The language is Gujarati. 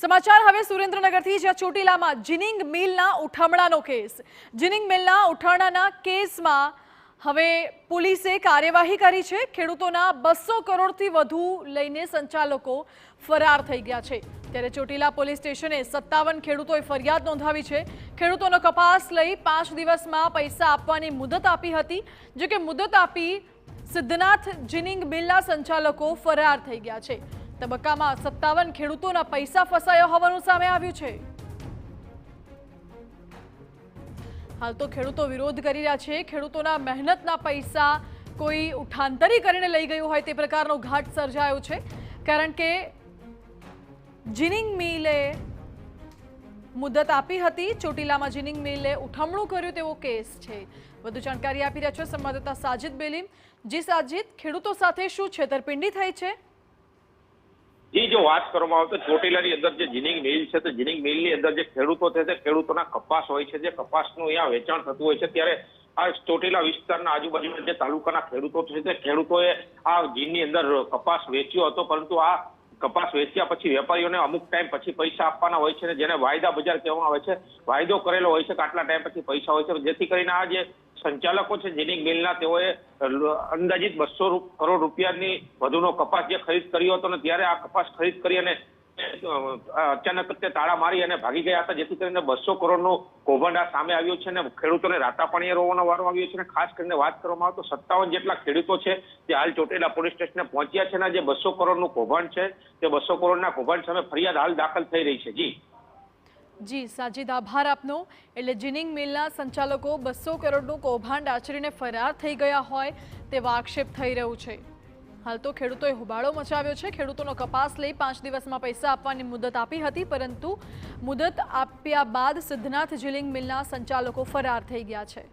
સમાચાર હવે સુરેન્દ્રનગરથી, જ્યાં ચોટીલામાં જીનિંગ મિલના ઉઠમણાનો કેસ. જીનિંગ મિલના ઉઠમણાના કેસમાં હવે પોલીસે કાર્યવાહી કરી છે. ખેડૂતોના 200 કરોડથી વધુ લઈને સંચાલકો ફરાર થઈ ગયા છે. ત્યારે ચોટીલા પોલીસ સ્ટેશને 57 ખેડૂતોએ ફરિયાદ નોંધાવી છે. ખેડૂતોનો કપાસ લઈ 5 દિવસમાં પૈસા આપવાની મુદત આપી હતી, જો કે મુદત આપી સિદ્ધનાથ જીનિંગ મિલના સંચાલકો ફરાર થઈ ગયા છે. તબક્કામાં 57 ખેડૂતોના પૈસા ફસાયા હોવાનું સામે આવ્યું છે. હાલ તો ખેડૂતો વિરોધ કરી રહ્યા છે. ખેડૂતોના મહેનતના પૈસા કોઈ ઉઠાંતરી કરીને લઈ ગયું હોય તે પ્રકારનો ઘાટ સર્જાયો છે, કારણ કે જીનિંગ મિલે મુદત આપી હતી. ચોટીલામાં જીનિંગ મિલે ઉઠમણું કર્યું તેવો કેસ છે. વધુ જાણકારી આપી રહ્યા છે સંવાદદાતા સાજિદ બેલીમ. જી સાજિદ, ખેડૂતો સાથે શું છેતરપિંડી થઈ છે? જી, જો વાત કરવામાં આવે તો ચોટીલાની અંદર જે જીનિંગ મિલ છે, તો જીનિંગ મિલની અંદર જે ખેડૂતો છે તે ખેડૂતોના કપાસ હોય છે, જે કપાસનું અહીંયા વેચાણ થતું હોય છે. ત્યારે આ ચોટીલા વિસ્તારના આજુબાજુના જે તાલુકાના ખેડૂતો છે તે ખેડૂતોએ આ જીનની અંદર કપાસ વેચ્યો હતો, પરંતુ આ કપાસ વેચ્યા પછી વેપારીઓને અમુક ટાઈમ પછી પૈસા આપવાના હોય છે, જેને વાયદા બજાર કહેવામાં આવે છે. વાયદો કરેલો હોય છે કે આટલા ટાઈમ પછી પૈસા હોય છે, જેથી કરીને આ જે સંચાલકો છે જીનિંગ મિલના, તેઓએ અંદાજિત 200 કરોડ રૂપિયાની વધુનો કપાસ જે ખરીદ કર્યો હતો, ને ત્યારે આ કપાસ ખરીદ કરી અને અચાનક તે તાળા મારી અને ભાગી ગયા હતા, જેથી કરીને 200 કરોડનું કૌભાંડ આ સામે આવ્યું છે અને ખેડૂતોને રાતા પાણીએ રોવાનો વારો આવ્યો છે. અને ખાસ કરીને વાત કરવામાં આવે તો 57 જેટલા ખેડૂતો છે તે હાલ ચોટીલા પોલીસ સ્ટેશને પહોંચ્યા છે અને જે 200 કરોડનું કૌભાંડ છે તે 200 કરોડના કૌભાંડ સામે ફરિયાદ હાલ દાખલ થઈ રહી છે. જી સાજિદ, આભાર આપનો. એટલે જીનિંગ મિલના સંચાલકો 200 કરોડનું કૌભાંડ આચરીને ફરાર થઈ ગયા હોય તેવા આક્ષેપ થઈ રહ્યું છે. હાલ તો ખેડૂતોએ હોબાળો મચાવ્યો છે. ખેડૂતોનો કપાસ લઈ 5 દિવસમાં પૈસા આપવાની મુદત આપી હતી, પરંતુ મુદત આપ્યા બાદ સિદ્ધનાથ જીનિંગ મિલના સંચાલકો ફરાર થઈ ગયા છે.